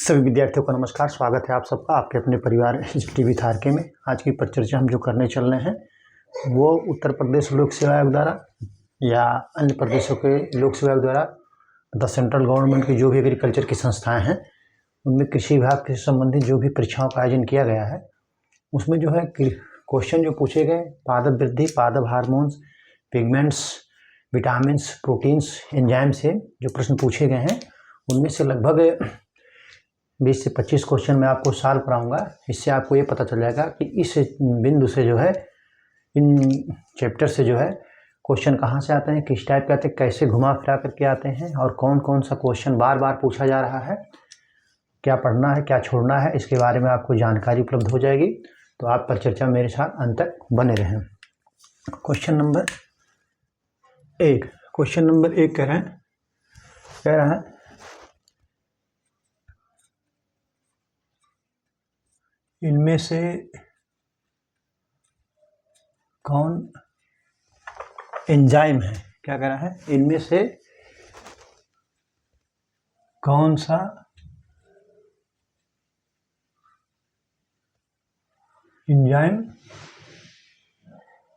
सभी विद्यार्थियों का नमस्कार। स्वागत है आप सबका आपके अपने परिवार टीवी थारके में। आज की परिचर्चा हम जो करने चल रहे हैं वो उत्तर प्रदेश लोक सेवा आयोग द्वारा या अन्य प्रदेशों के लोक सेवा आयोग द्वारा द सेंट्रल गवर्नमेंट की जो भी एग्रीकल्चर की संस्थाएं हैं उनमें कृषि विभाग से संबंधित जो भी परीक्षाओं का आयोजन किया गया है उसमें जो है क्वेश्चन जो पूछे गए पादप वृद्धि, पादप hormones, pigments, vitamins, proteins, enzyme से जो प्रश्न पूछे गए हैं उनमें से लगभग 20 से 25 क्वेश्चन मैं आपको सॉल्व कराऊंगा। इससे आपको ये पता चल जाएगा कि इस बिंदु से जो है इन चैप्टर से जो है क्वेश्चन कहाँ से आते हैं, किस टाइप के आते हैं, कैसे घुमा फिरा करके आते हैं और कौन कौन सा क्वेश्चन बार बार पूछा जा रहा है, क्या पढ़ना है क्या छोड़ना है, इसके बारे में आपको जानकारी उपलब्ध हो जाएगी। तो आप परिचर्चा मेरे साथ अंत तक बने रहें। क्वेश्चन नंबर 1 कह रहा है इनमें से कौन एंजाइम है, क्या कह रहा है, इनमें से कौन सा एंजाइम है,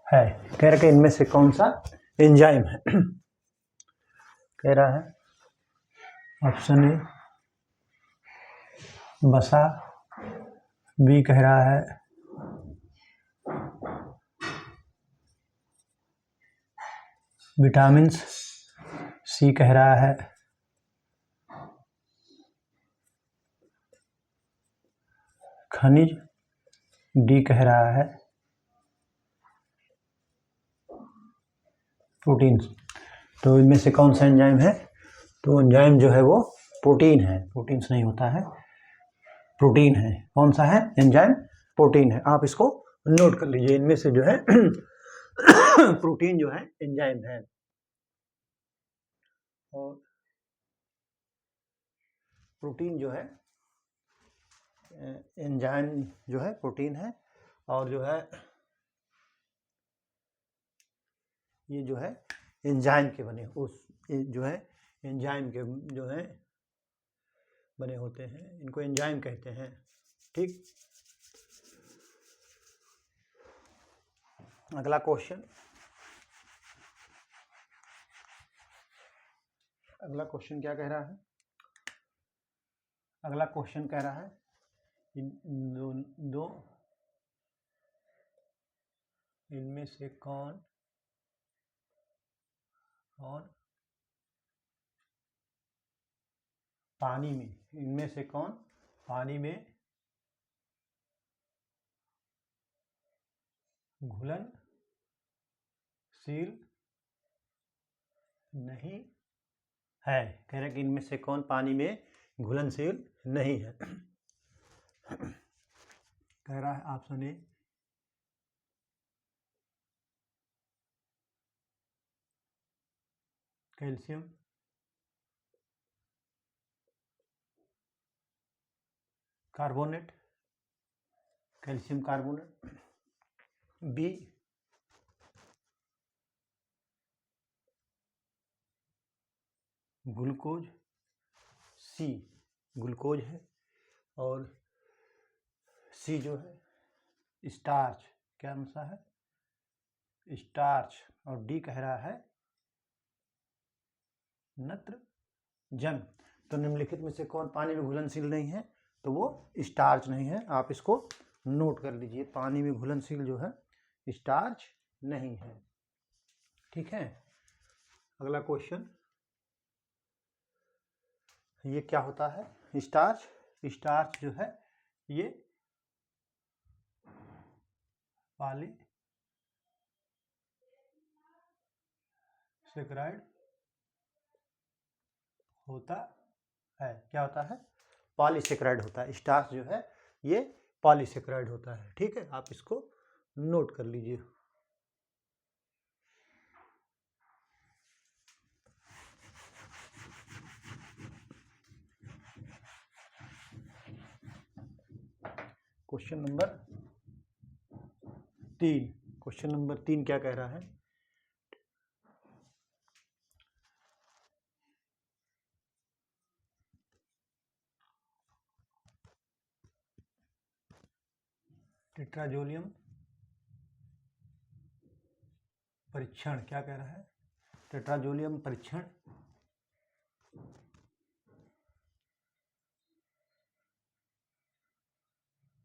कह रहा है इनमें से कौन सा एंजाइम है। कह रहा है ऑप्शन ए वसा, बी कह रहा है विटामिन्स, सी कह रहा है खनिज, डी कह रहा है प्रोटीन्स। तो इनमें से कौन सा एंजाइम है, तो एंजाइम जो है वो प्रोटीन है, प्रोटीन्स नहीं होता है, प्रोटीन है। कौन सा है एंजाइम, प्रोटीन है। आप इसको नोट कर लीजिए, इनमें से जो है प्रोटीन जो है एंजाइम है और प्रोटीन जो है एंजाइम जो है प्रोटीन है और जो है ये जो है एंजाइम के बने उस जो है एंजाइम के जो है बने होते हैं, इनको एंजाइम कहते हैं। ठीक, अगला क्वेश्चन क्या कह रहा है, अगला क्वेश्चन कह रहा है इनमें से कौन पानी में, इनमें से कौन पानी में घुलनशील नहीं है। कह रहे कि इनमें से कौन पानी में घुलनशील नहीं है। कह रहा है option A calcium, carbonate, calcium carbonate, B glucose, C glucose है और सी जो है स्टार्च, क्या सा है स्टार्च, और डी कह रहा है नत्रजन। तो निम्नलिखित में से कौन पानी में घुलनशील नहीं है, तो वो स्टार्च नहीं है। आप इसको नोट कर लीजिए, पानी में घुलनशील जो है स्टार्च नहीं है। ठीक है, अगला क्वेश्चन, ये क्या होता है स्टार्च, स्टार्च जो है ये पॉलीसेकेराइड होता है। क्या होता है, पॉलीसेकेराइड होता है। स्टार्च जो है ये पॉलीसेकेराइड होता है। ठीक है, आप इसको नोट कर लीजिए। क्वेश्चन नंबर 3 क्या कह रहा है, टेट्राजोलियम परीक्षण क्या कह रहा है? टेट्राजोलियम परीक्षण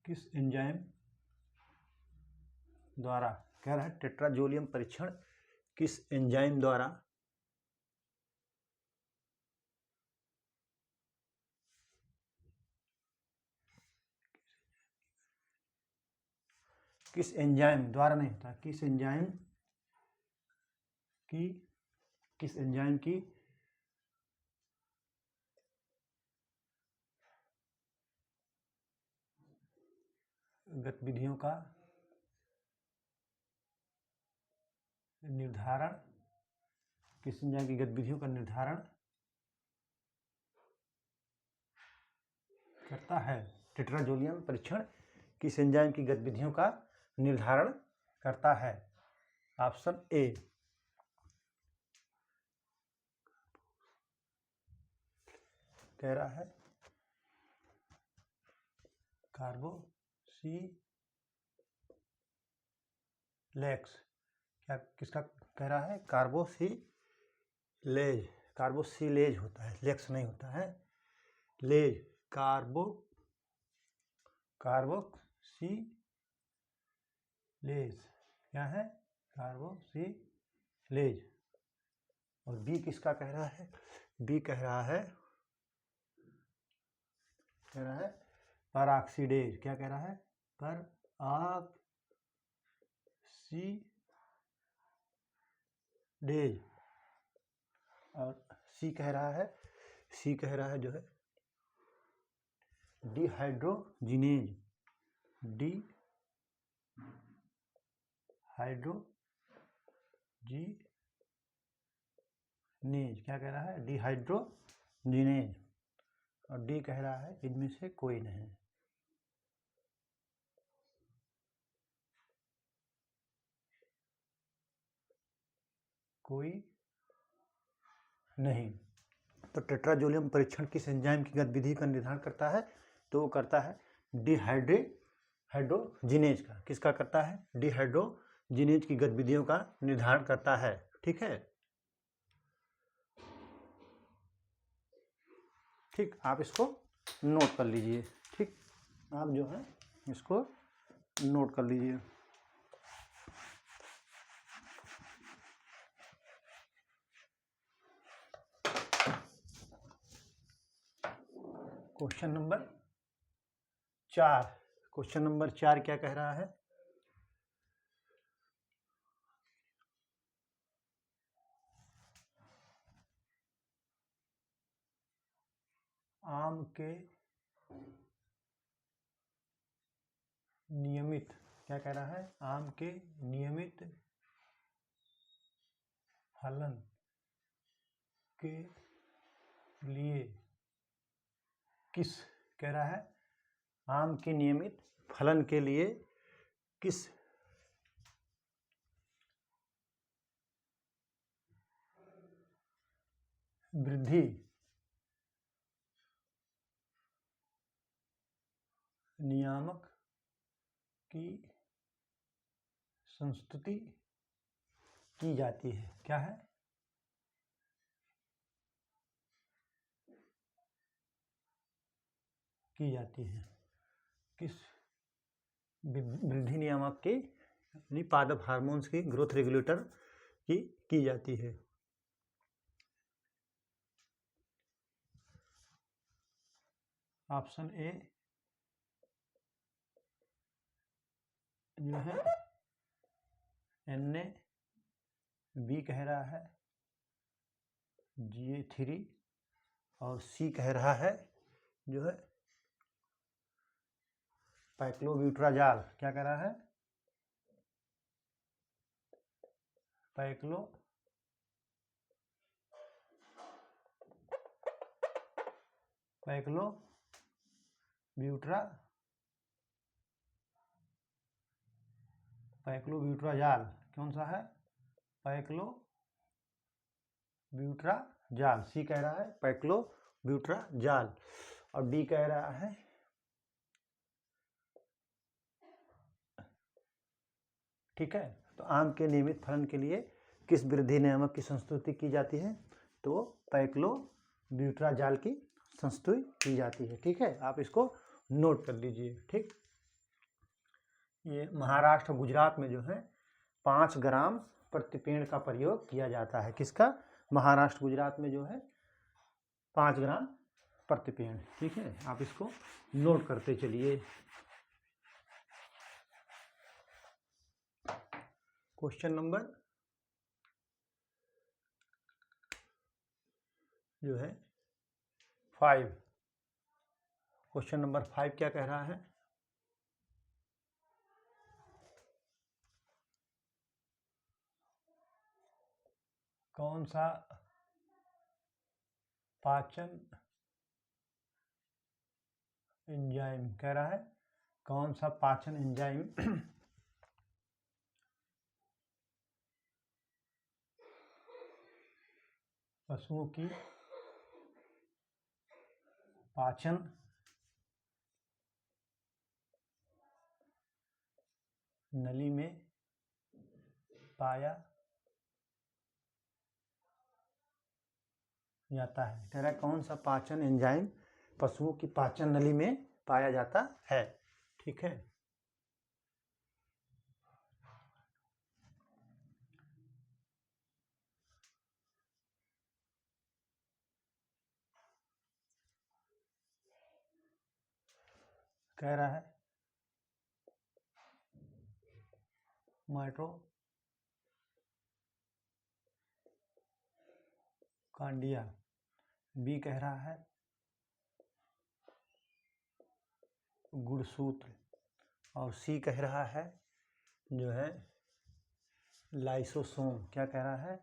किस एंजाइम द्वारा, कह रहा है टेट्राजोलियम परीक्षण किस एंजाइम द्वारा किस एंजाइम द्वारा नहीं होता, किस एंजाइम की गतिविधियों का निर्धारण, किस एंजाइम की गतिविधियों का निर्धारण करता है। टेट्राजोलियम परीक्षण किस एंजाइम की गतिविधियों का निर्धारण करता है? ऑप्शन ए कह रहा है कार्बोसिलेक्स। क्या किसका कह रहा है? कार्बोसिलेज। कार्बोसिलेज होता है, लेक्स नहीं होता है, लेज। कार्बोसिलेज क्या है? कार्बोसिलेज। और बी किसका कह रहा है? बी कह रहा है परऑक्सीडेज। क्या कह रहा है? परऑक्सीडेज। और सी कह रहा है जो है डिहाइड्रोजिनेज। डिहाइड्रोजिनेज क्या कह रहा है? डिहाइड्रोजिनेज। और डी कह रहा है इनमें से कोई नहीं। कोई नहीं। तो टेट्राजोलियम परीक्षण किस एंजाइम की गतिविधि का निर्धारण करता है? तो वो करता है डिहाइड्रोजिनेज का। किसका करता है? डिहाइड्रोजिनेज की गतिविधियों का निर्धारण करता है। ठीक है, ठीक। आप इसको नोट कर लीजिए। ठीक, आप जो है इसको नोट कर लीजिए। क्वेश्चन नंबर 4 क्या कह रहा है? आम के नियमित, क्या कह रहा है? आम के नियमित फलन के लिए किस, कह रहा है आम के नियमित फलन के लिए किस वृद्धि नियामक की संस्तुति की जाती है? क्या है? की जाती है। किस वृद्धि नियामक की, यानी पादप हार्मोन्स की, ग्रोथ रेगुलेटर की जाती है? ऑप्शन ए जो है NA, बी कह रहा है GA3 और सी कह रहा है जो है पैक्लोब्यूट्राजॉल। क्या कह रहा है? पैक्लोब्यूट्राजॉल कौन सा है? पैक्लोब्यूट्राजॉल। सी कह रहा है पैक्लोब्यूट्राजॉल। और डी कह रहा है ठीक है। तो आम के नियमित फलन के लिए किस वृद्धि नियामक की संस्तुति की जाती है? तो पैक्लोब्यूटाजॉल की संस्तुति की जाती है। ठीक है, आप इसको नोट कर लीजिए। ठीक, ये महाराष्ट्र गुजरात में जो है 5 ग्राम प्रति पेड़ का प्रयोग किया जाता है। किसका? महाराष्ट्र गुजरात में जो है 5 ग्राम प्रति पेड़। ठीक है, आप इसको नोट करते चलिए। क्वेश्चन नंबर जो है 5, क्वेश्चन नंबर 5 क्या कह रहा है? कौन सा पाचन एंजाइम कह रहा है, कौन सा पाचन एंजाइम पशुओं की पाचन नली में पाया जाता है? कह रहा है कौन सा पाचन एंजाइम पशुओं की पाचन नली में पाया जाता है। ठीक है, कह रहा है माइटोकांड्रिया। बी कह रहा है गुणसूत्र, और सी कह रहा है जो है लाइसोसोम। क्या कह रहा है?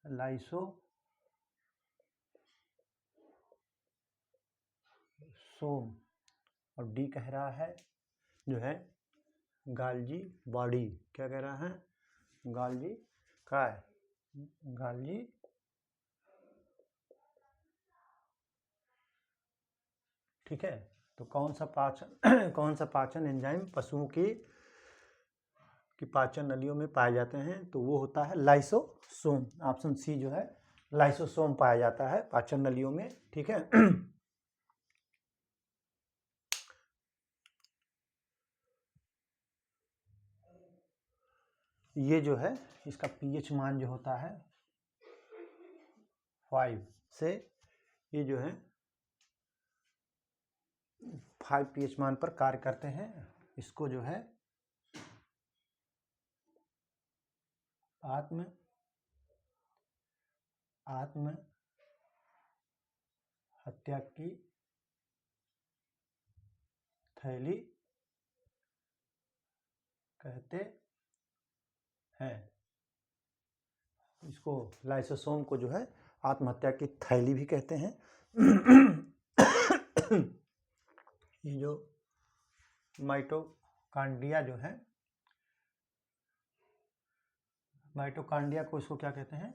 लाइसोसोम। और डी कह रहा है जो है गाल्जी बॉडी। क्या कह रहा है? गाल्जी का है गाल्जी। ठीक है, तो कौन सा पाचन कौन सा पाचन एंजाइम पशुओं की पाचन नलियों में पाए जाते हैं? तो वो होता है लाइसोसोम। ऑप्शन सी जो है लाइसोसोम पाया जाता है पाचन नलियों में। ठीक है, ये जो है इसका पीएच मान जो होता है 5 से, ये जो है 5 पीएच मान पर कार्य करते हैं। इसको जो है आत्म हत्या की थैली कहते हैं। इसको लाइसोसोम को जो है आत्महत्या की थैली भी कहते हैं। ये जो माइटोकांड्रिया जो है, माइटोकांड्रिया को इसको क्या कहते हैं?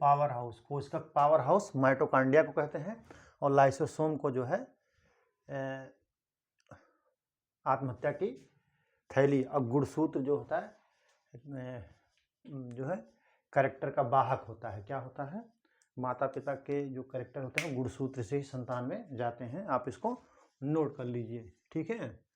Power house. कोशिका का पावर हाउस माइटोकांड्रिया को कहते हैं, और लाइसोसोम को जो है आत्महत्या की थैली। और गुणसूत्र जो होता है जो है कैरेक्टर का वाहक होता है। क्या होता है? माता पिता के जो कैरेक्टर होते हैं गुणसूत्र से ही संतान में जाते हैं। आप इसको नोट कर लीजिए। ठीक है,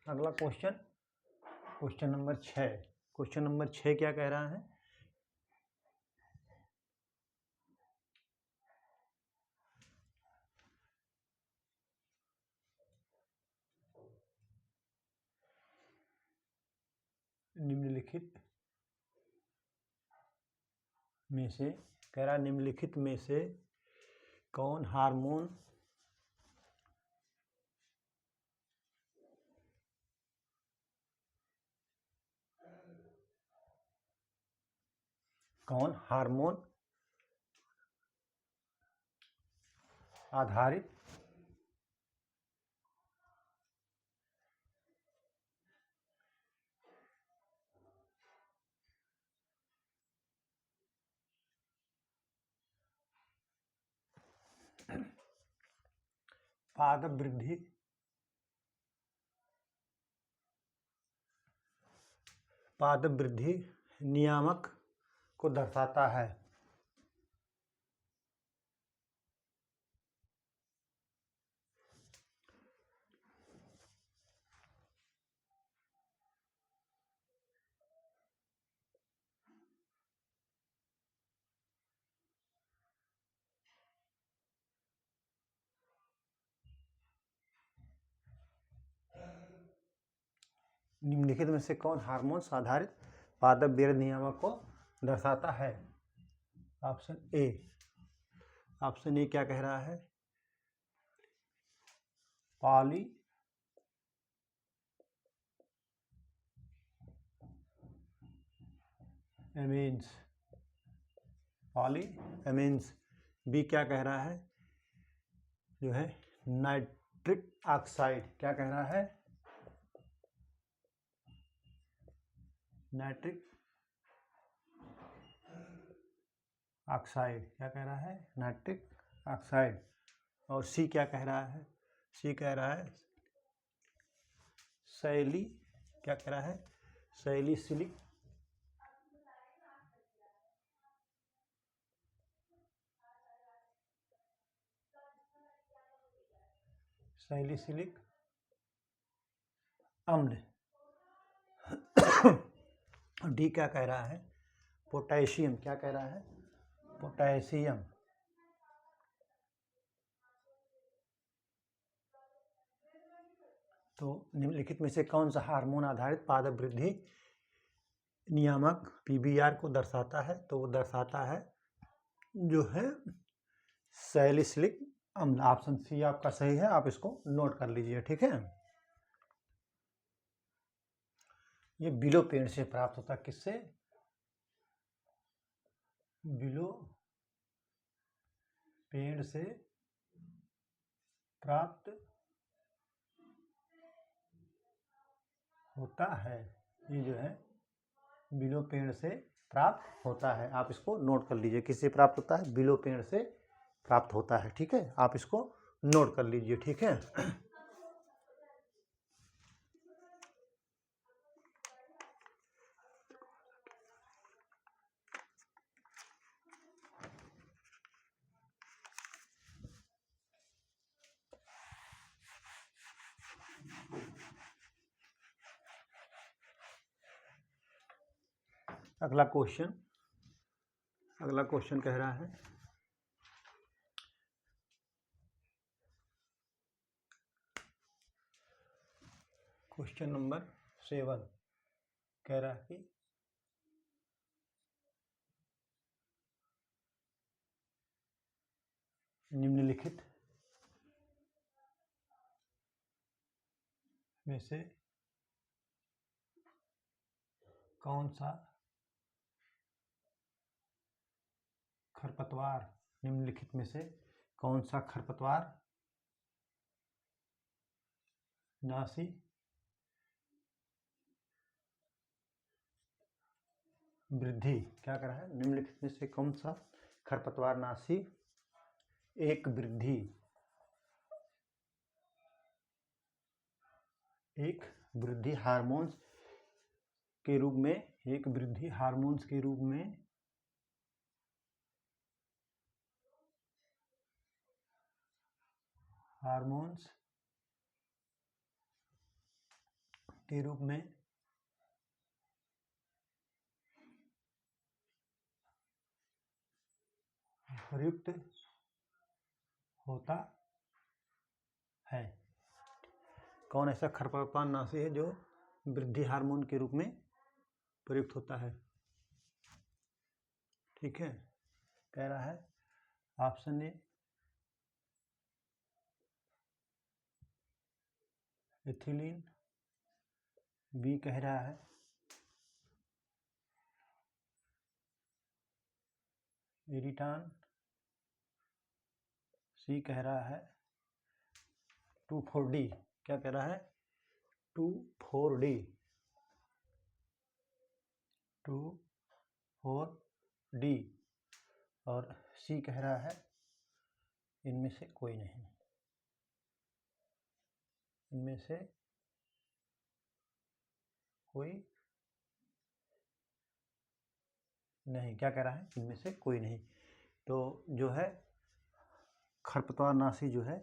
अगला क्वेश्चन नंबर 6। क्वेश्चन नंबर 6 क्या कह रहा है? निम्नलिखित में से, कह रहा निम्नलिखित में से कौन हार्मोन आधारित पादप वृद्धि नियामक को दर्शाता है। निम्नलिखित में से कौन हार्मोन्स आधारित पादप वृद्धि नियामक को दर्शाता है? ऑप्शन ए क्या कह रहा है? Poly amines. बी क्या कह रहा है? जो है नाइट्रिक ऑक्साइड। क्या कह रहा है? Nitric oxide. क्या कह रहा है? Nitric oxide. और सी क्या कह रहा है? सी कह रहा है क्या कह रहा है? सैलिसिलिक अम्ल। डी क्या कह रहा है? पोटेशियम। क्या कह रहा है? पोटेशियम। तो निम्नलिखित में से कौन सा हार्मोन आधारित पादप वृद्धि नियामक पीबीआर को दर्शाता है? तो वो दर्शाता है जो है सैलिसिलिक अम्ल। ऑप्शन सी आपका सही है, आप इसको नोट कर लीजिए। ठीक है, ये बिलो पेड़ से प्राप्त होता है। किससे? बिलो पेड़ से प्राप्त होता है। ये जो है बिलो पेड़ से प्राप्त होता है, आप इसको नोट कर लीजिए। किससे प्राप्त होता है? बिलो पेड़ से प्राप्त होता है। ठीक है, आप इसको नोट कर लीजिए। ठीक है, अगला क्वेश्चन कह रहा है क्वेश्चन नंबर 7 कह रहा है कि निम्नलिखित में से कौन सा खरपतवार नाशी वृद्धि। क्या कर रहा है? निम्नलिखित में से कौन सा खरपतवार नाशी एक वृद्धि हार्मोन्स के रूप में प्रयुक्त होता है। कौन ऐसा खरपतवार नाशी है जो वृद्धि हार्मोन के रूप में प्रयुक्त होता है? ठीक है, कह रहा है ऑप्शन ए एथिलीन। बी कह रहा है इरिटान। सी कह रहा है 2,4-D, क्या कह रहा है 2,4-D, 2,4-D, और सी कह रहा है इनमें से कोई नहीं, इनमें से कोई नहीं, क्या कह रहा है इनमें से कोई नहीं। तो जो है खरपतवारनाशी जो है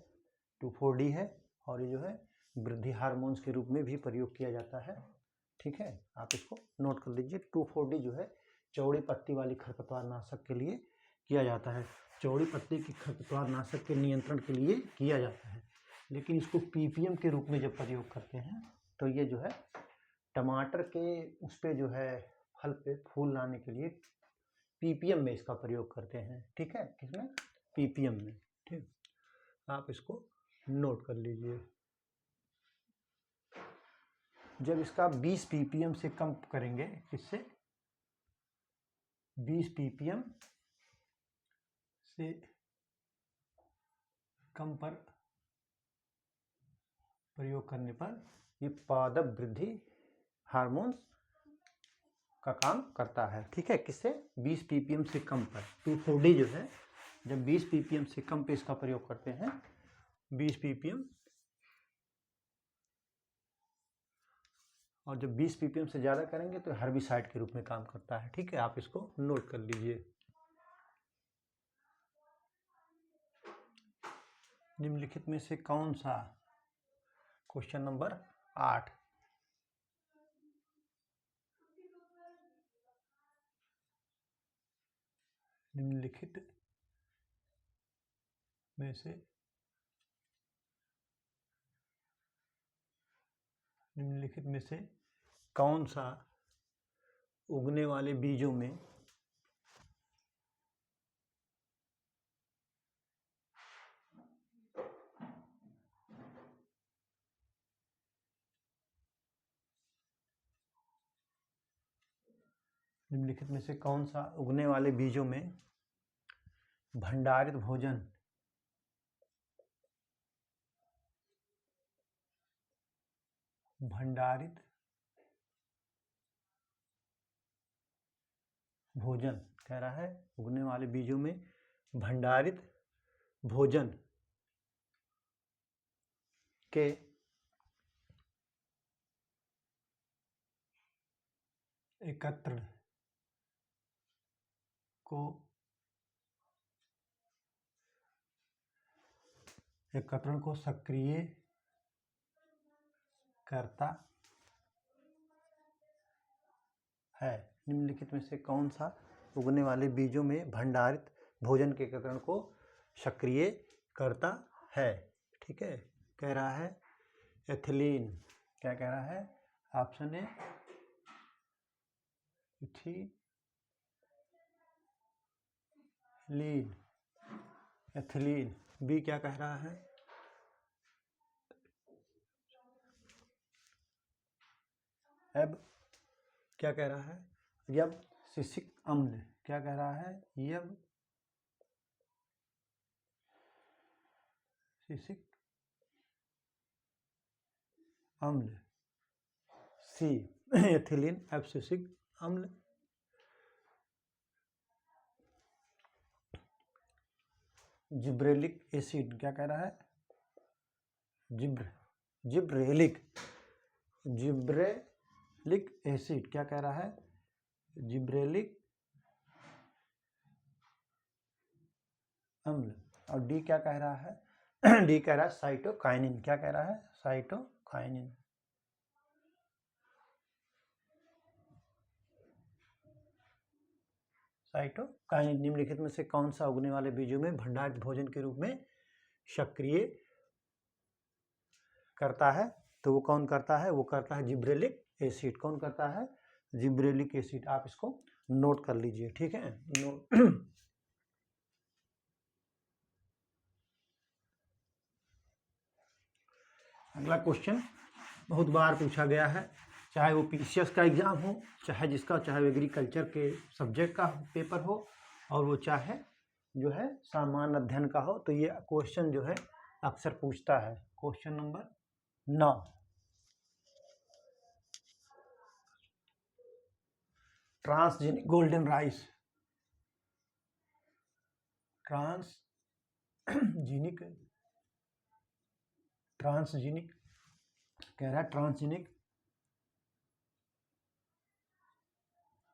2,4-D है, और ये जो है वृद्धि हार्मोन्स के रूप में भी प्रयोग किया जाता है। ठीक है, आप इसको नोट कर लीजिए। 2,4-D जो है चौड़ी पत्ती वाली खरपतवारनाशक के लिए किया जाता है, चौड़ी पत्ती की खरपतवारनाशक के नियंत्रण के लिए किया जाता है। लेकिन इसको पीपीएम के रूप में जब प्रयोग करते हैं तो ये जो है टमाटर के उस पर जो है फल पे फूल लाने के लिए पीपीएम में इसका प्रयोग करते हैं। ठीक है, किसमें, पीपीएम में। ठीक, आप इसको नोट कर लीजिए। जब इसका 20 ppm से कम करेंगे, किससे, 20 ppm से कम पर प्रयोग करने पर ये पादप वृद्धि हार्मोन्स का काम करता है। ठीक है, किससे, 20 ppm से कम पर। 2,4-D जो है जब 20 ppm से कम पे इसका प्रयोग करते हैं, 20 ppm, और जब 20 ppm से ज़्यादा करेंगे तो हर्बिसाइड के रूप में काम करता है। ठीक है, आप इसको नोट कर लीजिए। निम्नलिखित में से कौन सा, क्वेश्चन नंबर 8, निम्नलिखित में से कौन सा उगने वाले बीजों में निम्नलिखित में से कौन सा उगने वाले बीजों में भंडारित भोजन कह रहा है, उगने वाले बीजों में भंडारित भोजन के एकत्रण को सक्रिय करता है। निम्नलिखित में से कौन सा उगने वाले बीजों में भंडारित भोजन के एकत्रण को सक्रिय करता है। ठीक है, कह रहा है एथिलीन, क्या कह रहा है, ऑप्शन ए एथिलीन, बी क्या कह रहा है, अब क्या कह रहा है, यबसिक अम्ल, क्या कह रहा है, यबसिक अम्ल, सी एथिलीन एब्सिसिक अम्ल। जिब्रेलिक एसिड, क्या कह रहा है, जिब्रेलिक एसिड, क्या कह रहा है, जिब्रेलिक अम्ल। और डी क्या कह रहा है, डी कह रहा है साइटोकाइनिन, क्या कह रहा है, साइटोकाइनिन। निम्नलिखित में से कौन सा उगने वाले बीजों में भंडारित भोजन के रूप में सक्रिय करता है, तो वो कौन करता है, वो करता है जिब्रेलिक एसिड। कौन करता है, जिब्रेलिक एसिड। आप इसको नोट कर लीजिए। ठीक है, अगला क्वेश्चन बहुत बार पूछा गया है, चाहे वो पीसीएस का एग्जाम हो, चाहे एग्रीकल्चर के सब्जेक्ट का पेपर हो, और वो चाहे जो है सामान्य अध्ययन का हो, तो ये क्वेश्चन जो है अक्सर पूछता है। Question number 9, transgenic golden rice, transgenic कह रहा है ट्रांसजेनिक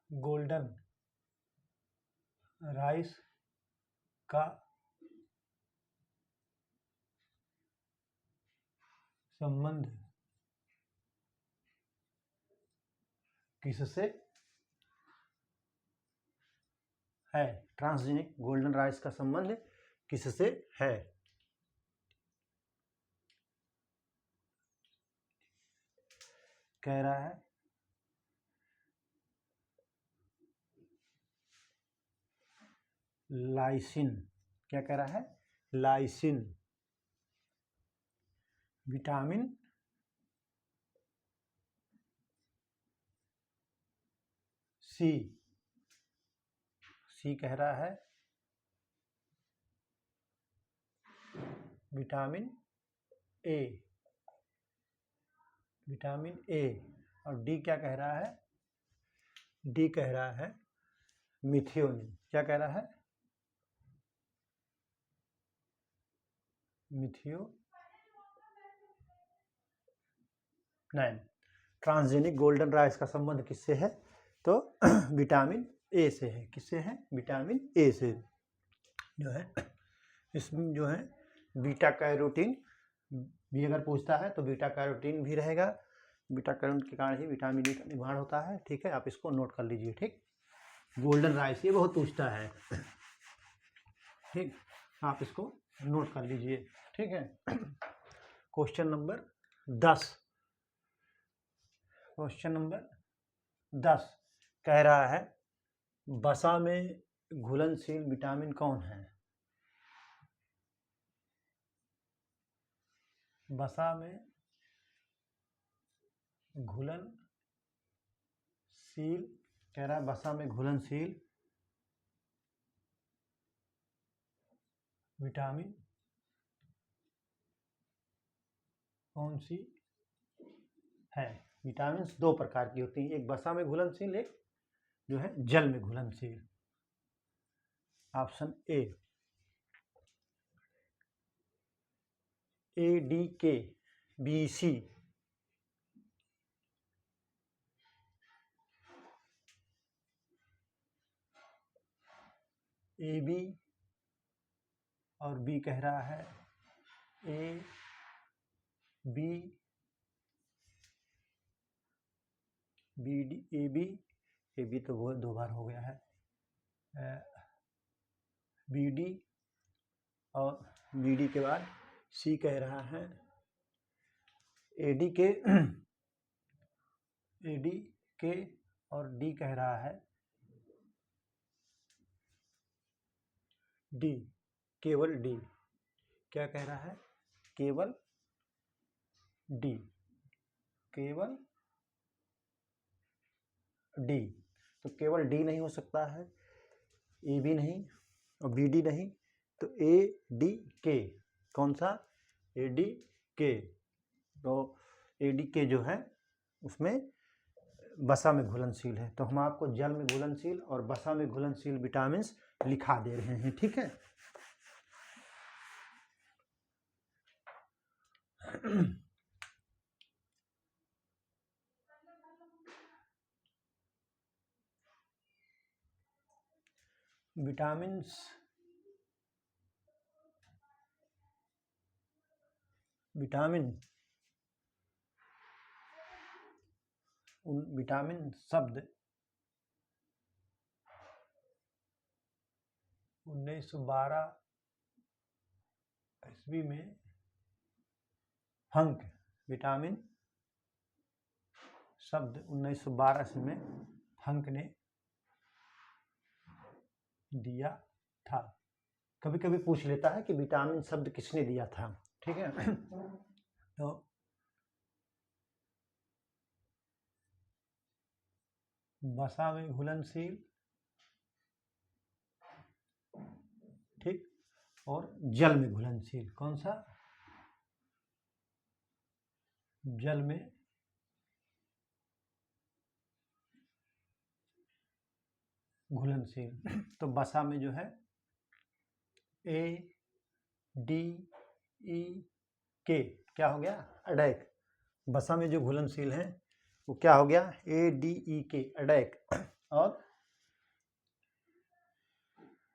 गोल्डन राइस का संबंध किससे है? ट्रांसजेनिक गोल्डन राइस का संबंध किससे है? कह रहा है लाइसिन। क्या कह रहा है? लाइसिन, विटामिन सी कह रहा है विटामिन ए, और डी क्या कह रहा है? डी कह रहा है मिथियोनिन। क्या कह रहा है? मिथियोनाइन। ट्रांसजेनिक गोल्डन राइस का संबंध किससे है? तो विटामिन ए से है। किससे है? विटामिन ए से जो है। इसमें जो है बीटा कैरोटीन भी अगर पूछता है तो बीटा कैरोटीन भी रहेगा। बीटा कैरोटीन के कारण ही विटामिन ए का निर्माण होता है। ठीक है, आप इसको नोट कर लीजिए। ठीक, गोल्डन राइस ये बहुत पूछता है। ठीक, आप इसको नोट कर लीजिए। ठीक है। क्वेश्चन नंबर 10, क्वेश्चन नंबर 10 कह रहा है वसा में घुलनशील विटामिन कौन है? वसा में घुलनशील, कह रहा है वसा में घुलनशील विटामिन कौन सी है? विटामिन दो प्रकार की होती हैं, एक वसा में घुलनशील, एक जो है जल में घुलनशील। ऑप्शन ए डी के बी सी, ए बी और बी कह रहा है A B B D, A B तो वो 2 बार हो गया है, बी डी और बी डी के बाद सी कह रहा है ए डी के और डी कह रहा है डी, केवल डी। क्या कह रहा है? केवल डी, केवल डी। तो केवल डी नहीं हो सकता है, ए बी नहीं और बी डी नहीं, तो ए डी के। कौन सा? ए डी के। तो ए डी के जो है उसमें वसा में घुलनशील है, तो हम आपको जल में घुलनशील और वसा में घुलनशील विटामिन लिखा दे रहे हैं। ठीक है। विटामिन शब्द 1912 ईस्वी में फंक, विटामिन शब्द 1912 ईस्वी में फंक ने दिया था। कभी कभी पूछ लेता है कि विटामिन शब्द किसने दिया था। ठीक है। तो वसा में घुलनशील और जल में घुलनशील। कौन सा? जल में घुलनशील। तो बसा में जो है ADEK, क्या हो गया? अडैक। बसा में जो घुलनशील है वो क्या हो गया? ADEK, अडैक। और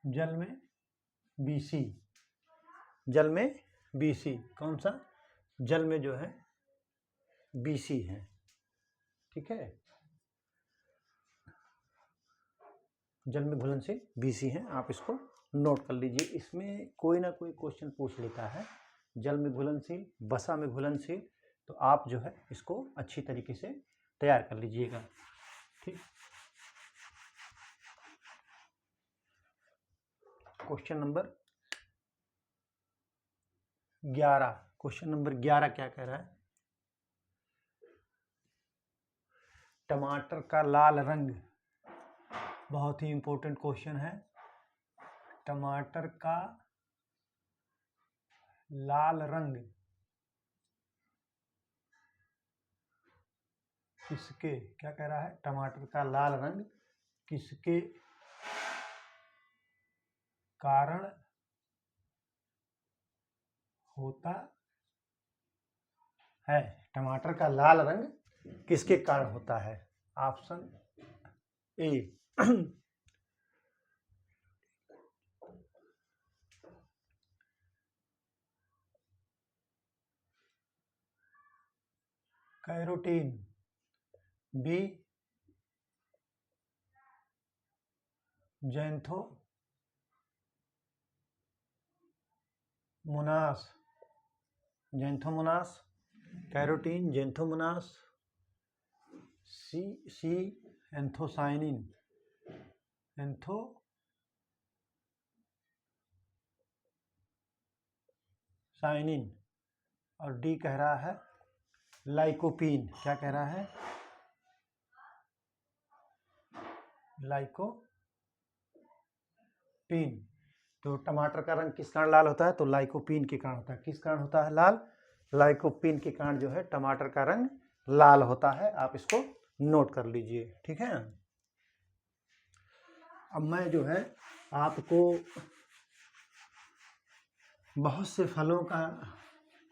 जल में BC, जल में BC। कौन सा? जल में जो है BC है। ठीक है, जल में घुलनशील BC है, आप इसको नोट कर लीजिए। इसमें कोई ना कोई क्वेश्चन पूछ लेता है, जल में घुलनशील, बसा में घुलनशील, तो आप जो है इसको अच्छी तरीके से तैयार कर लीजिएगा। ठीक, क्वेश्चन नंबर 11। क्वेश्चन नंबर 11 क्या कह रहा है? टमाटर का लाल रंग, बहुत ही इंपॉर्टेंट क्वेश्चन है। टमाटर का लाल रंग किसके, क्या कह रहा है? टमाटर का लाल रंग किसके कारण होता है? टमाटर का लाल रंग किसके कारण होता है? Option A carotene, B Xanthomonas, Xanthomonas, carotene, Xanthomonas, C anthocyanin, anthocyanin, और डी कह रहा है लाइकोपीन। क्या कह रहा है? लाइकोपीन। तो टमाटर का रंग किस कारण लाल होता है? तो लाइकोपीन के कारण होता है। किस कारण होता है लाल? लाइकोपीन के कारण जो है टमाटर का रंग लाल होता है। आप इसको नोट कर लीजिए। ठीक है, अब मैं जो है आपको बहुत से फलों का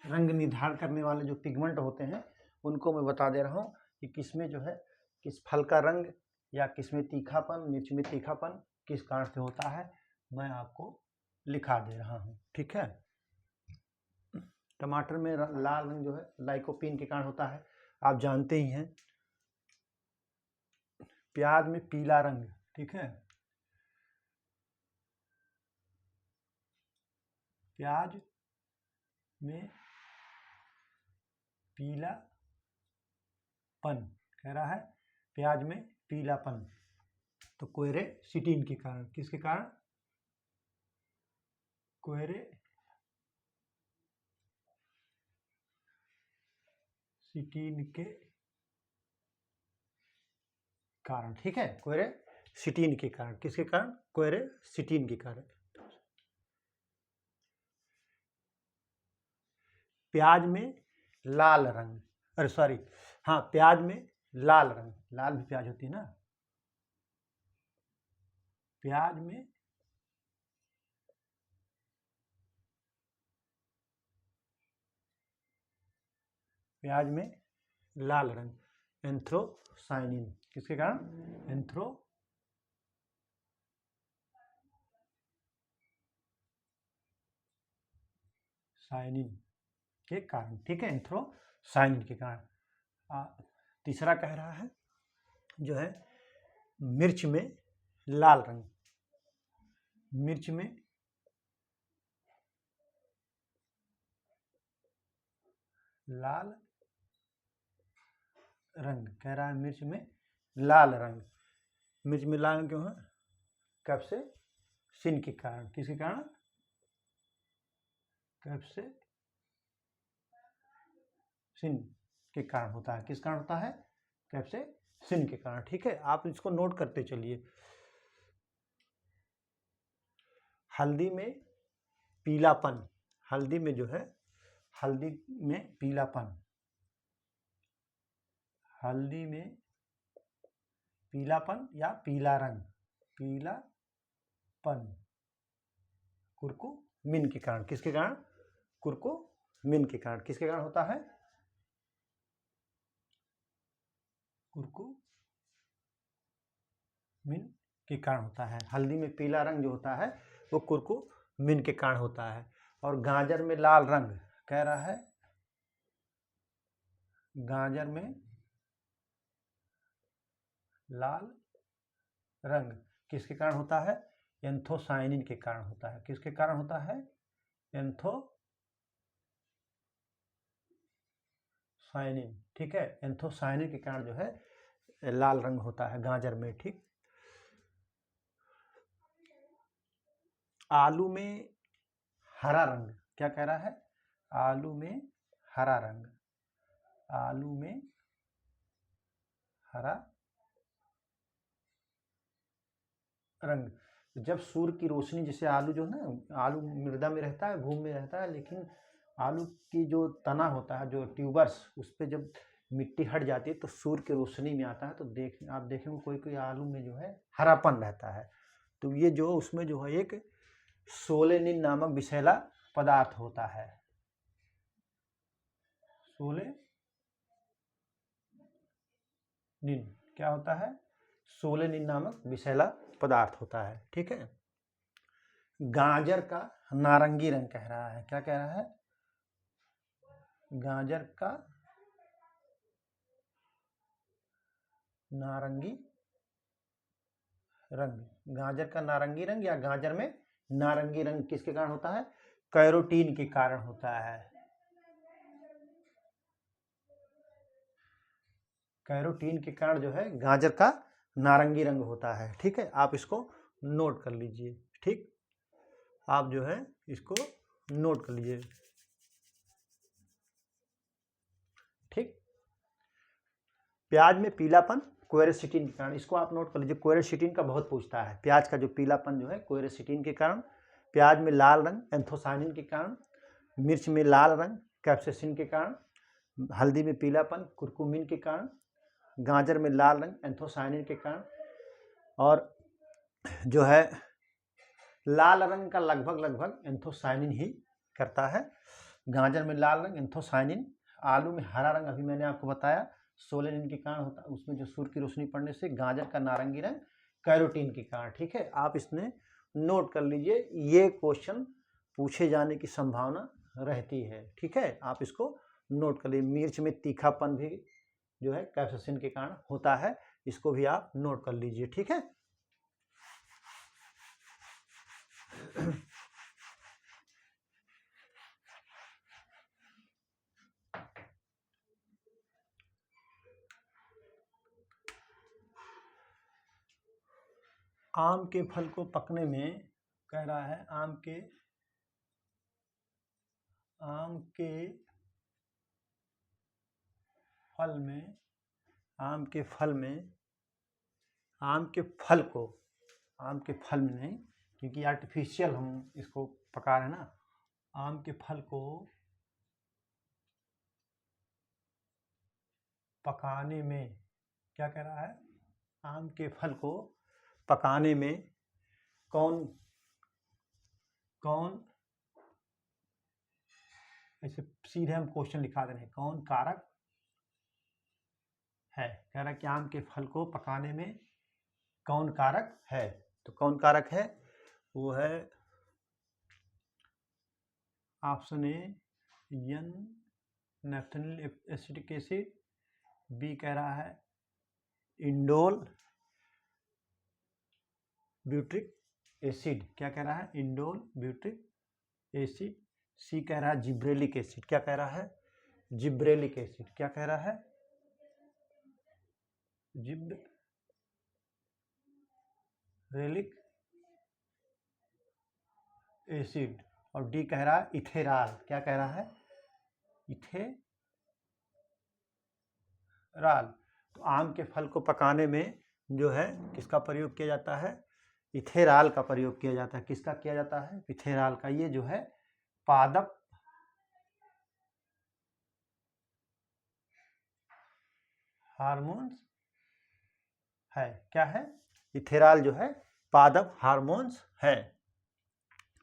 रंग निर्धारण करने वाले जो पिगमेंट होते हैं उनको मैं बता दे रहा हूँ कि किसमें जो है किस फल का रंग या किसमें तीखापन, मिर्च में तीखापन किस कारण से होता है, मैं आपको लिखा दे रहा हूँ। ठीक है, टमाटर में लाल रंग जो है लाइकोपीन के कारण होता है, आप जानते ही हैं। प्याज में पीला रंग, ठीक है, प्याज में पीलापन कह रहा है, प्याज में पीलापन, तो क्वेरेसिटीन के कारण। किसके कारण? क्वेरेसिटीन के कारण। ठीक है, क्वेरेसिटीन के कारण। किसके कारण? क्वेरेसिटीन के कारण। प्याज में लाल रंग, अरे सॉरी, हाँ, प्याज में लाल रंग, लाल भी प्याज होती है ना, प्याज में लाल रंग, एंथ्रोसाइनिन। किसके कारण? एंथ्रोसाइनिन के कारण। ठीक है, एंथ्रोसाइनिन के कारण। तीसरा कह रहा है जो है मिर्च में लाल रंग, मिर्च में लाल रंग कह रहा है, मिर्च में लाल रंग, मिर्च में लाल क्यों है? कैप्सेसिन के कारण। किसके कारण? कैप्सेसिन के कारण होता है। किस कारण होता है? कैप्सेसिन के कारण। ठीक है, आप इसको नोट करते चलिए। हल्दी में पीलापन, हल्दी में जो है, हल्दी में पीलापन, हल्दी में पीलापन या पीला रंग, पीलापन कुरकुमिन के कारण, किसके कारण? कुरकुमिन के कारण। किसके कारण होता है? कुरकुमिन के कारण होता है। हल्दी में पीला रंग जो होता है वो कुरकुमिन के कारण होता है। और गाजर में लाल रंग, कह रहा है गाजर में लाल रंग किसके कारण होता है? एंथोसायनिन के कारण होता है। किसके कारण होता है? एंथोसायनिन, ठीक है, एंथोसायनिन के कारण जो है लाल रंग होता है गाजर में, ठीक। आलू में हरा रंग, क्या कह रहा है? आलू में हरा रंग, आलू में हरा रंग, जब सूर्य की रोशनी, जैसे आलू जो है ना, आलू मृदा में रहता है, भूमि में रहता है, लेकिन आलू की जो तना होता है, जो ट्यूबर्स, उस पर जब मिट्टी हट जाती है तो सूर्य की रोशनी में आता है, तो आप देखेंगे कोई कोई आलू में जो है हरापन रहता है। तो ये जो उसमें जो है एक सोलेनिन नामक विषैला पदार्थ होता है। सोलेनिन क्या होता है? सोलेनिन नामक विषैला पदार्थ होता है, ठीक है। गाजर का नारंगी रंग, कह रहा है, क्या कह रहा है? गाजर का नारंगी रंग, गाजर का नारंगी रंग या गाजर में नारंगी रंग किसके कारण होता है? कैरोटीन के कारण होता है। कैरोटीन के कारण जो है गाजर का नारंगी रंग होता है, ठीक है। आप इसको नोट कर लीजिए, ठीक, आप जो है इसको नोट कर लीजिए, ठीक। प्याज में पीलापन क्वेरेसिटिन के कारण, इसको आप नोट कर लीजिए, क्वेरेसिटिन का बहुत पूछता है। प्याज का जो पीलापन जो है क्वेरेसिटिन के कारण, प्याज में लाल रंग एंथोसायनिन के कारण, मिर्च में लाल रंग कैप्सेसिन के कारण, हल्दी में पीलापन कुरकुमिन के कारण, गाजर में लाल रंग एंथोसायनिन के कारण, और जो है लाल रंग का लगभग एंथोसायनिन ही करता है। गाजर में लाल रंग एंथोसायनिन, आलू में हरा रंग अभी मैंने आपको बताया सोलेनिन के कारण होता है, उसमें जो सूर्य की रोशनी पड़ने से। गाजर का नारंगी रंग कैरोटीन के कारण, ठीक है। आप इसमें नोट कर लीजिए, ये क्वेश्चन पूछे जाने की संभावना रहती है, ठीक है। आप इसको नोट कर लीजिए। मिर्च में तीखापन भी जो है कैप्साइसिन के कारण होता है, इसको भी आप नोट कर लीजिए, ठीक है। आम के फल को पकने में, कह रहा है आम के फल में, आम के फल में, आम के फल को, आम के फल में नहीं, क्योंकि आर्टिफिशियल हम इसको पका रहे हैं ना, आम के फल को पकाने में, क्या कह रहा है? आम के फल को पकाने में कौन ऐसे सीधे हम क्वेश्चन लिखा दे रहे हैं, कौन कारक है? कह रहा है कि आम के फल को पकाने में कौन कारक है? तो कौन कारक है? वो है option A N naphthalene acetic acid, B कह रहा है इंडोल ब्यूट्रिक एसिड, क्या कह रहा है? इंडोल ब्यूट्रिक एसिड, सी कह रहा है जिब्रेलिक एसिड, क्या कह रहा है? जिब्रेलिक एसिड, क्या कह रहा है? Gibberellic acid. और डी कह रहा है इथेराल, क्या कह रहा है? इथेराल। तो आम के फल को पकाने में जो है किसका प्रयोग किया जाता है? इथेरॉल का प्रयोग किया जाता है। किसका किया जाता है? इथेरॉल का। ये जो है पादप हार्मोन्स है। क्या है? इथेरॉल जो है पादप हार्मोन्स है।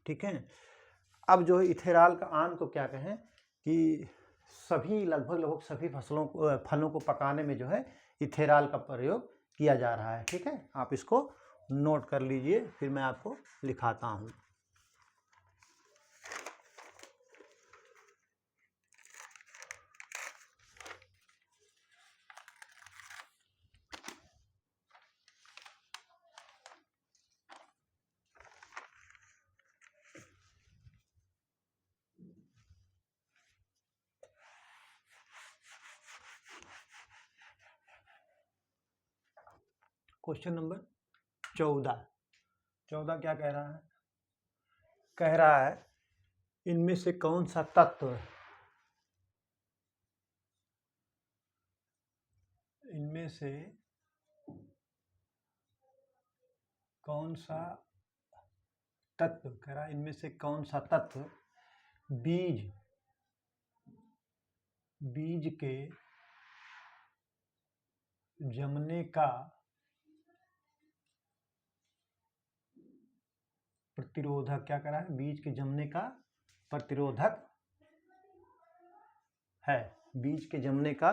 ठीक है। अब जो है इथेरॉल का आम को क्या कहें कि सभी लगभग सभी फलों को पकाने में जो है इथेरॉल का प्रयोग किया जा रहा है। ठीक है, आप इसको नोट कर लीजिए, फिर मैं आपको लिखाता हूँ। क्वेश्चन नंबर 14 क्या कह रहा है? कह रहा है इनमें से कौन सा तत्व इनमें से कौन सा तत्व कह रहा है इनमें से कौन सा तत्व बीज के जमने का प्रतिरोधक, क्या कह रहा है? बीज के जमने का प्रतिरोधक है। बीज के जमने का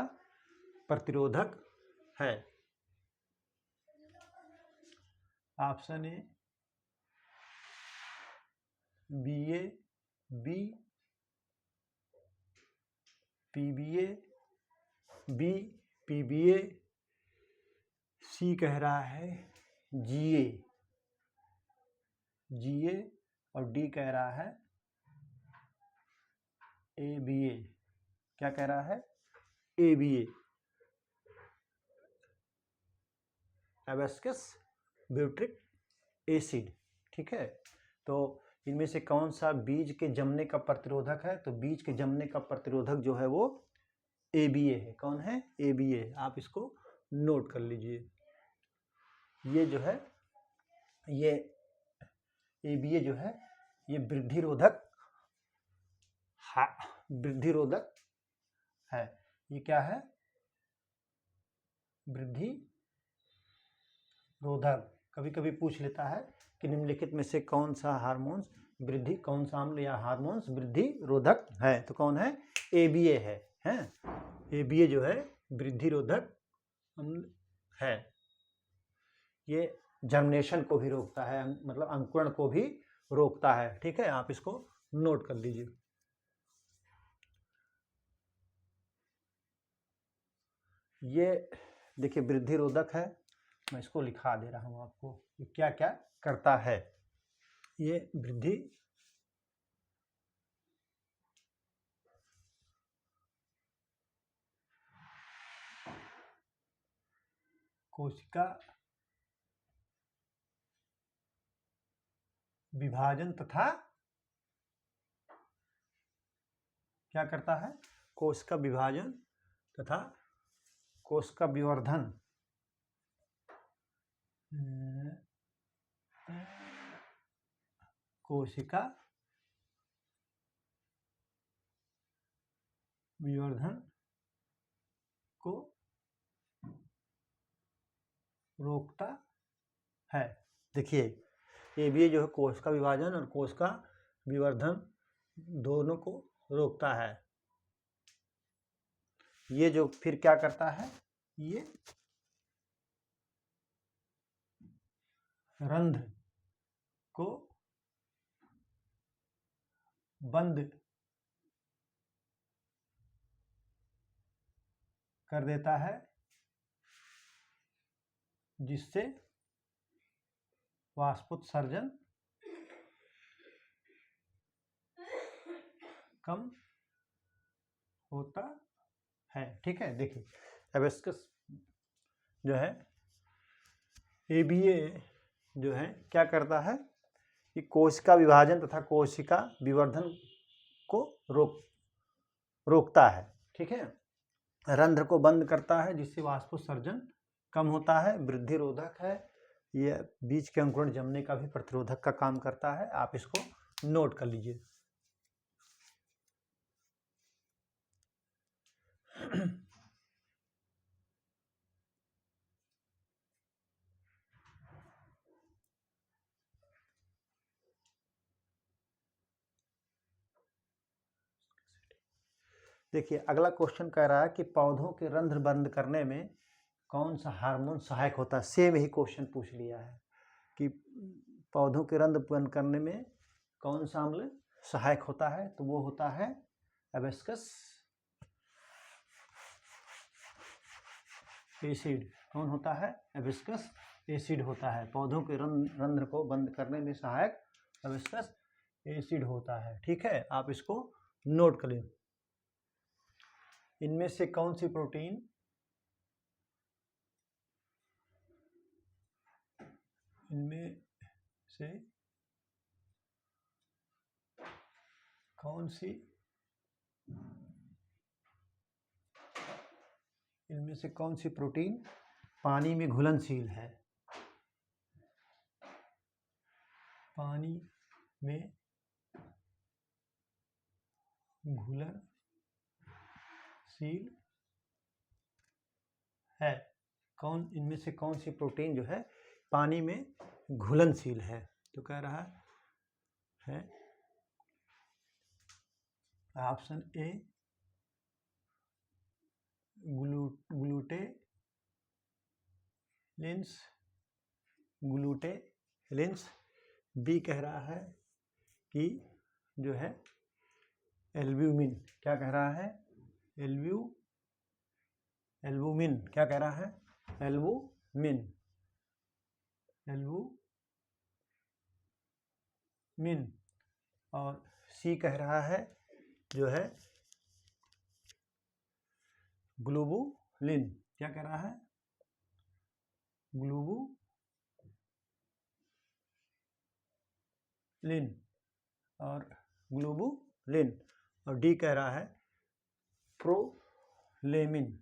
प्रतिरोधक है। ऑप्शन ए BA, B PBA, B PBA, C कह रहा है GA और D कह रहा है ABA। क्या कह रहा है? ABA, abscisic butyric acid. ठीक है, तो इनमें से कौन सा बीज के जमने का प्रतिरोधक है? तो बीज के जमने का प्रतिरोधक जो है वो ABA है। कौन है? ABA। आप इसको नोट कर लीजिए। ये जो है ये ABA जो है ये वृद्धि रोधक है। ये क्या है? वृद्धि रोधक। कभी कभी पूछ लेता है कि निम्नलिखित में से कौन सा हार्मोन्स कौन सा अम्ल या हार्मोन्स वृद्धि रोधक है? तो कौन है? ABA है। ABA जो है वृद्धि रोधक अम्ल है। ये जर्मिनेशन को भी रोकता है, मतलब अंकुरण को भी रोकता है। ठीक है, आप इसको नोट कर लीजिए। ये देखिए वृद्धि रोधक है, मैं इसको लिखा दे रहा हूँ आपको कि क्या क्या करता है। ये वृद्धि कोशिका विभाजन तथा क्या करता है? कोशिका विभाजन तथा कोशिका विवर्धन कोशिका विवर्धन को रोकता है। देखिए ABA जो है कोशिका विभाजन और कोशिका विवर्धन दोनों को रोकता है। ये जो फिर क्या करता है? ये रंध्र को बंद कर देता है, जिससे वाष्पोत्सर्जन कम होता है। ठीक है, देखिए एब्सिक्स जो है ABA जो है क्या करता है कि कोशिका विभाजन तथा कोशिका विवर्धन को रोकता है। ठीक है, रंध्र को बंद करता है जिससे वाष्पोत्सर्जन कम होता है, वृद्धि रोधक है। ये बीज के अंकुरण जमने का भी प्रतिरोधक का काम करता है, आप इसको नोट कर लीजिए। देखिए अगला क्वेश्चन कह रहा है कि पौधों के रंध्र बंद करने में कौन सा हार्मोन सहायक होता है। सेम ही क्वेश्चन पूछ लिया है कि पौधों के रंध्र बंद करने में कौन सा अम्ल सहायक होता है, तो वो होता है एब्सिक्स एसिड। कौन होता है? एब्सिक्स एसिड होता है। पौधों के रंध्र को बंद करने में सहायक एब्सिक्स एसिड होता है। ठीक है, आप इसको नोट कर लें। इनमें से कौन सी प्रोटीन इनमें से कौन सी प्रोटीन पानी में घुलनशील है? पानी में घुलनशील है। इनमें से कौन सी प्रोटीन जो है पानी में घुलनशील है? तो कह रहा है ऑप्शन ए ग्लूटेलिन्स, बी कह रहा है कि जो है एल्ब्यूमिन। क्या कह रहा है? एल्ब्यूमिन। क्या कह रहा है? एल्ब्यूमिन। और सी कह रहा है जो है ग्लोबुलिन। क्या कह रहा है? ग्लोबुलिन और ग्लोबुलिन। और डी कह रहा है प्रोलेमिन।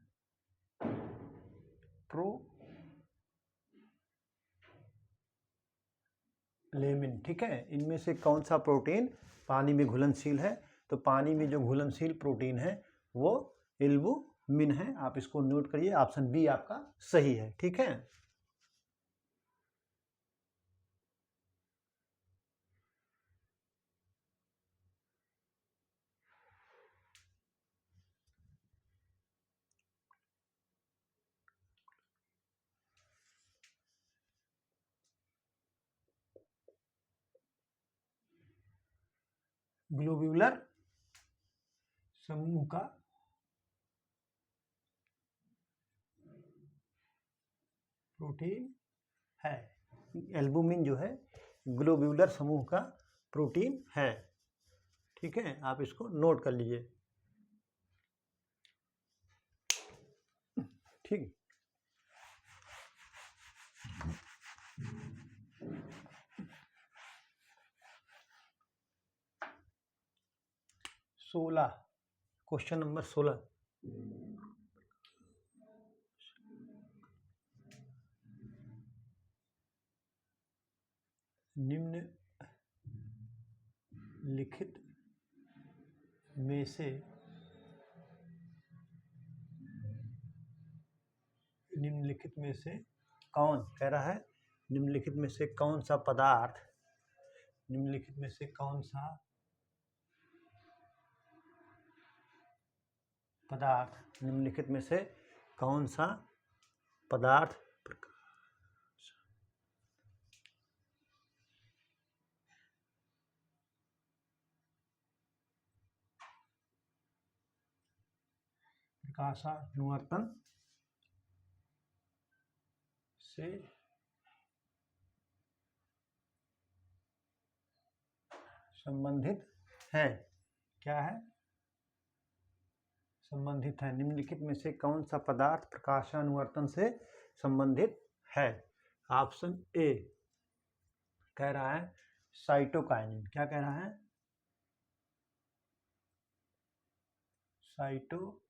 ठीक है, इनमें से कौन सा प्रोटीन पानी में घुलनशील है? तो पानी में जो घुलनशील प्रोटीन है वो एल्ब्यूमिन है। आप इसको नोट करिए, ऑप्शन बी आपका सही है। ठीक है, ग्लोब्यूलर समूह का प्रोटीन है। एल्ब्यूमिन जो है ग्लोब्यूलर समूह का प्रोटीन है। ठीक है, आप इसको नोट कर लीजिए। ठीक, क्वेश्चन नंबर 16। निम्नलिखित में से कौन कह रहा है? निम्नलिखित में से कौन सा पदार्थ निम्नलिखित में से कौन सा पदार्थ प्रकाशानुवर्तन से संबंधित है? क्या है? संबंधित है। निम्नलिखित में से कौन सा पदार्थ प्रकाशानुवर्तन से संबंधित है? ऑप्शन ए कह रहा है साइटोकाइनिन। क्या कह रहा है? साइटोकाइनिन।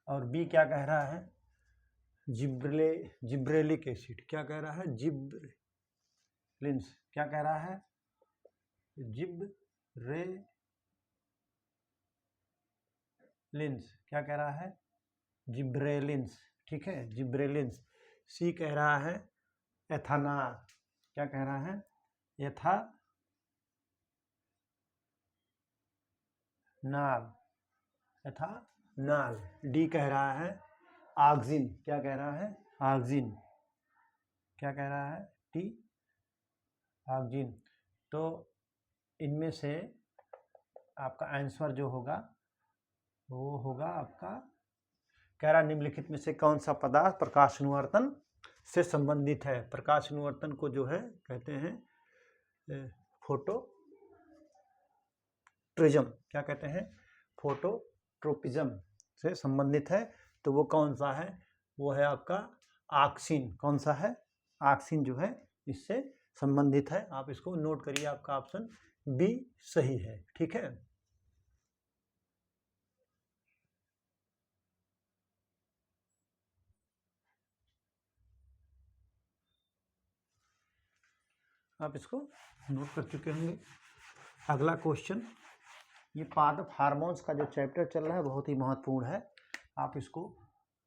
और बी क्या कह रहा है, जिब्रेलिक एसिड। क्या कह रहा है, जिब्रेलिन्स। क्या कह रहा है, जिब्रेलिन्स। क्या कह रहा है, जिब्रेलिन्स। ठीक है, जिब्रेलिन्स। सी कह रहा है एथानॉल। क्या कह रहा है, एथानॉल। डी कह रहा है ऑक्सिन। क्या कह रहा है, ऑक्सिन। क्या कह रहा है, टी, ऑक्सिन। तो इनमें से आपका आंसर जो होगा वो होगा आपका, कह रहा निम्नलिखित में से कौन सा पदार्थ प्रकाश अनुवर्तन से संबंधित है। प्रकाश अनुवर्तन को जो है कहते हैं फोटोट्रिज्म। क्या कहते हैं, फोटोट्रोपिज्म से संबंधित है। तो वो कौन सा है, वो है आपका ऑक्सिन। कौन सा है, ऑक्सिन जो है इससे संबंधित है। आप इसको नोट करिए, आपका ऑप्शन बी सही है। ठीक है, आप इसको नोट कर चुके होंगे। अगला क्वेश्चन, ये पादप हार्मोन्स का जो चैप्टर चल रहा है बहुत ही महत्वपूर्ण है। आप इसको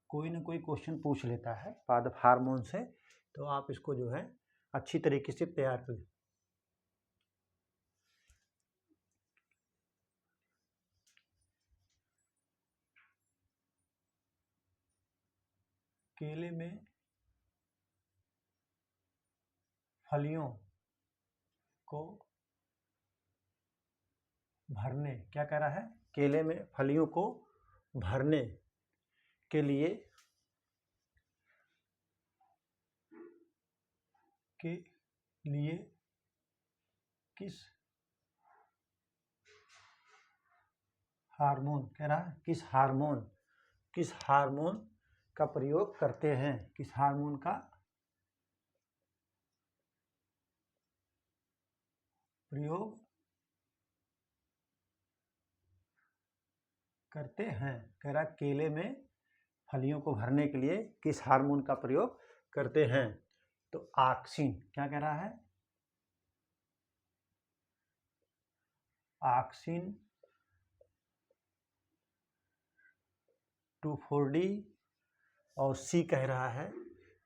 कोई ना कोई क्वेश्चन पूछ लेता है पादप हार्मोन से, तो आप इसको जो है अच्छी तरीके से तैयार करें। केले में फलियों को भरने, क्या कह रहा है, केले में फलियों को भरने के लिए किस हार्मोन, कह रहा है किस हार्मोन का प्रयोग करते हैं, किस हार्मोन का प्रयोग करते हैं। कह रहा केले में फलियों को भरने के लिए किस हार्मोन का प्रयोग करते हैं। तो ऑक्सिन। क्या कह रहा है, ऑक्सिन 2,4-D। और सी कह रहा है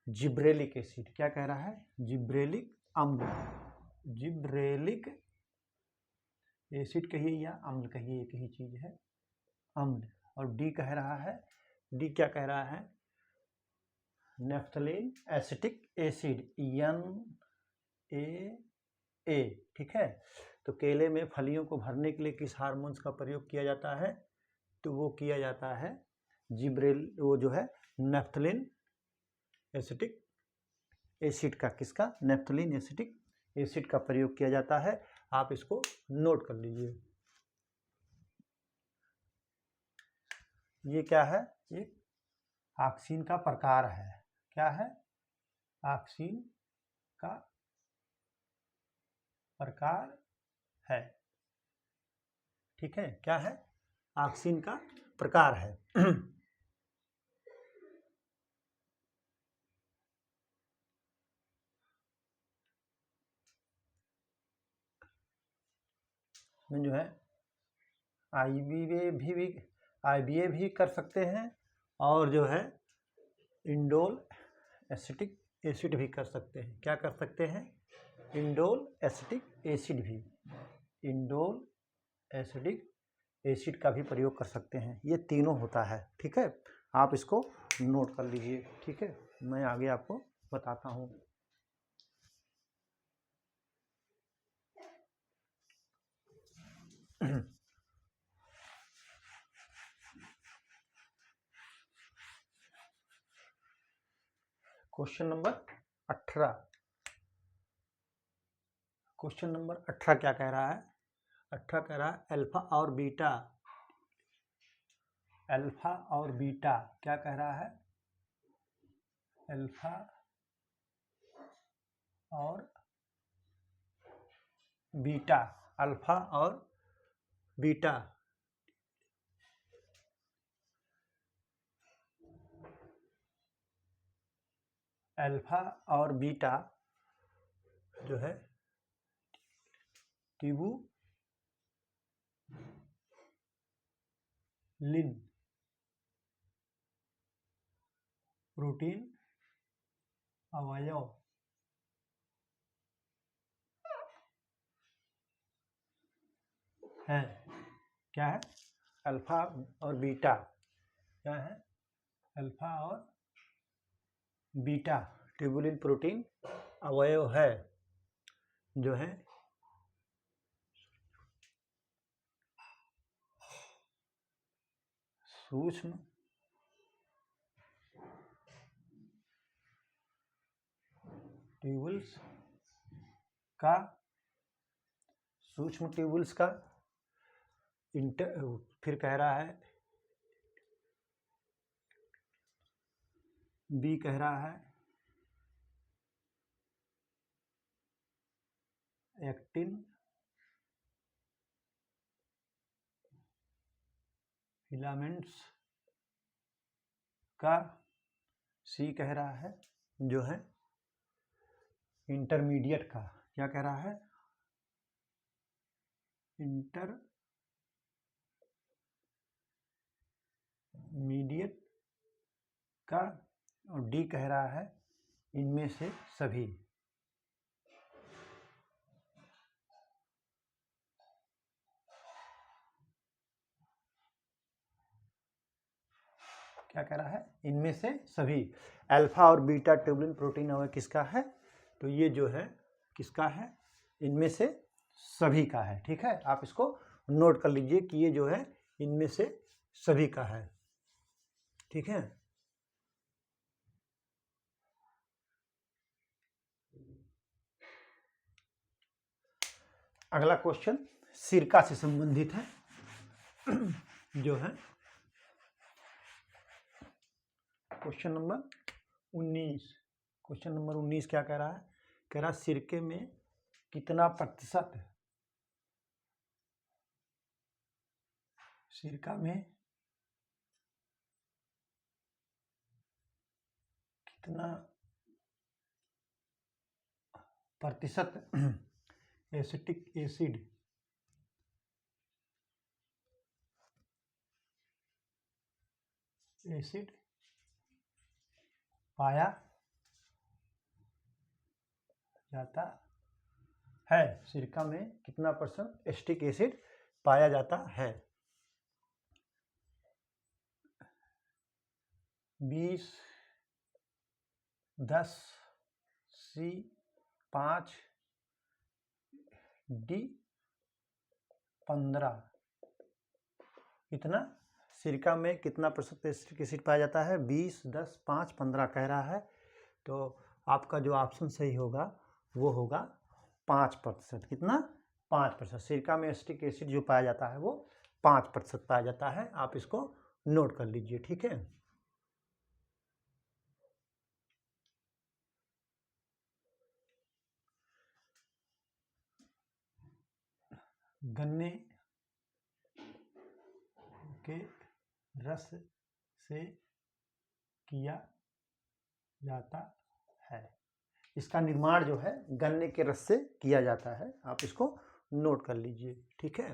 जिब्रेलिक एसिड। क्या कह रहा है, जिब्रेलिक अम्ल। जिब्रेलिक एसिड कहिए या अम्ल कहिए, एक ही चीज है, अम्ल। और डी कह रहा है, डी क्या कह रहा है, नेफ्थलीन एसिटिक एसिड, NaA। ठीक है, तो केले में फलियों को भरने के लिए किस हार्मोन्स का प्रयोग किया जाता है, तो वो किया जाता है वो जो है नेफ्थलीन एसिटिक एसिड का, किसका, नेफ्थलीन एसिटिक एसिड का प्रयोग किया जाता है। आप इसको नोट कर लीजिए। ये क्या है, एक ऑक्सिन का प्रकार है। क्या है, ऑक्सिन का प्रकार है। ठीक है, क्या है, ऑक्सिन का प्रकार है। में जो है IBA भी कर सकते हैं, और जो है इंडोल एसिटिक एसिड भी कर सकते हैं। क्या कर सकते हैं, इंडोल एसिटिक एसिड भी, इंडोल एसिडिक एसिड का भी प्रयोग कर सकते हैं। ये तीनों होता है। ठीक है, आप इसको नोट कर लीजिए। ठीक है, मैं आगे आपको बताता हूँ। Question number 18। क्वेश्चन नंबर 18 क्या कह रहा है, 18 कह रहा है अल्फा और बीटा। अल्फा और बीटा, क्या कह रहा है, अल्फा और बीटा, अल्फा और बीटा अल्फा और बीटा जो है ट्यूबुलिन प्रोटीन अवयव है। क्या है? अल्फा और बीटा क्या है? अल्फा और बीटा ट्यूबुलिन प्रोटीन अवयव है जो है सूक्ष्म ट्यूबुल्स का फिर कह रहा है बी कह रहा है एक्टिन फिलामेंट्स का, सी कह रहा है जो है इंटरमीडिएट का। क्या कह रहा है? इंटरमीडिएट का। और डी कह रहा है इनमें से सभी। क्या कह रहा है? इनमें से सभी। अल्फा और बीटा ट्यूबुलिन प्रोटीन अवयव किसका है? तो ये जो है किसका है? इनमें से सभी का है। ठीक है, आप इसको नोट कर लीजिए कि ये जो है इनमें से सभी का है। ठीक है, अगला क्वेश्चन सिरका से संबंधित है जो है क्वेश्चन नंबर 19। क्वेश्चन नंबर 19 क्या कह रहा है? कह रहा सिरके में कितना प्रतिशत, सिरका में कितना प्रतिशत एसिटिक एसिड पाया जाता है? सिरका में कितना % एसिटिक एसिड पाया जाता है? 20, 10, सी 5, डी 15। कितना सिरका में कितना % एसिटिक एसिड पाया जाता है? 20, 10, 5, 15 कह रहा है। तो आपका जो ऑप्शन सही होगा वो होगा 5%। कितना? 5%। सिरका में एसिटिक एसिड जो पाया जाता है वो 5% पाया जाता है। आप इसको नोट कर लीजिए। ठीक है, गन्ने के रस से किया जाता है। इसका निर्माण जो है गन्ने के रस से किया जाता है। आप इसको नोट कर लीजिए। ठीक है,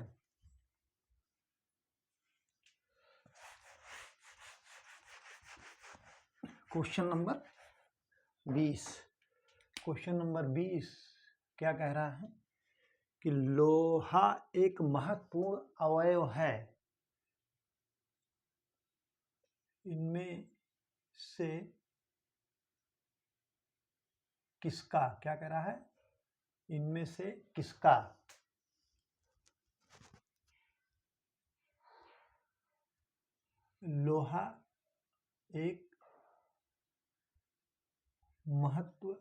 क्वेश्चन नंबर 20। क्वेश्चन नंबर 20 क्या कह रहा है कि लोहा एक महत्वपूर्ण अवयव है। इनमें से किसका? क्या कह रहा है? इनमें से किसका लोहा एक महत्वपूर्ण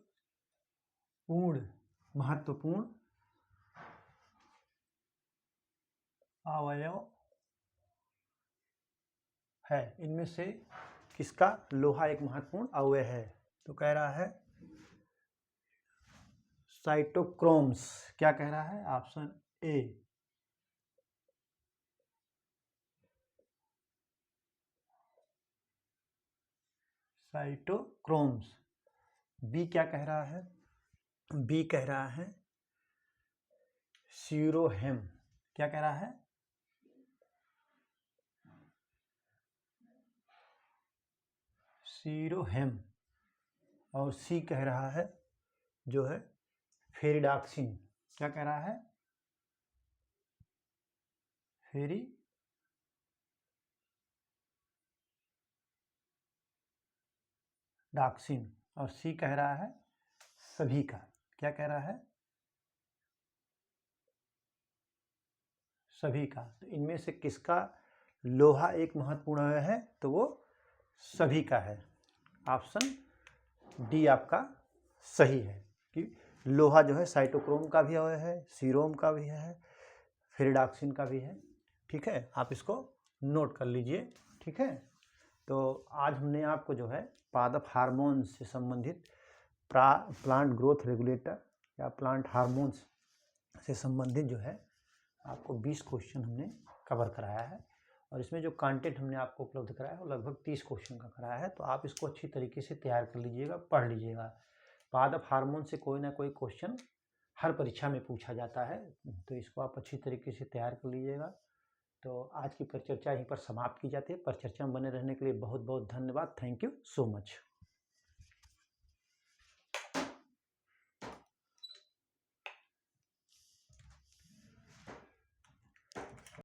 अवयव है? इनमें से किसका लोहा एक महत्वपूर्ण अवयव है? तो कह रहा है साइटोक्रोम्स। क्या कह रहा है? ऑप्शन ए साइटोक्रोम्स। बी क्या कह रहा है? बी कह रहा है सीरोहेम। क्या कह रहा है? सीरोहेम। और सी कह रहा है जो है फेरिडॉक्सिन। क्या कह रहा है? फेरिडॉक्सिन। और सी कह रहा है सभी का। क्या कह रहा है? सभी का। तो इनमें से किसका लोहा एक महत्वपूर्ण है? तो वो सभी का है। ऑप्शन डी आपका सही है कि लोहा जो है साइटोक्रोम का भी है, सीरोम का भी है, फेरिडॉक्सिन का भी है। ठीक है, आप इसको नोट कर लीजिए। ठीक है, तो आज हमने आपको जो है पादप हार्मोन से संबंधित प्लांट ग्रोथ रेगुलेटर या प्लांट हार्मोन्स से संबंधित जो है आपको 20 क्वेश्चन हमने कवर कराया है। और इसमें जो कंटेंट हमने आपको उपलब्ध कराया है वो लगभग 30 क्वेश्चन का कराया है। तो आप इसको अच्छी तरीके से तैयार कर लीजिएगा, पढ़ लीजिएगा। पादप हार्मोन से कोई ना कोई क्वेश्चन हर परीक्षा में पूछा जाता है, तो इसको आप अच्छी तरीके से तैयार कर लीजिएगा। तो आज की परिचर्चा यहीं पर समाप्त की जाती है। परिचर्चा में बने रहने के लिए बहुत बहुत धन्यवाद। Thank you so much.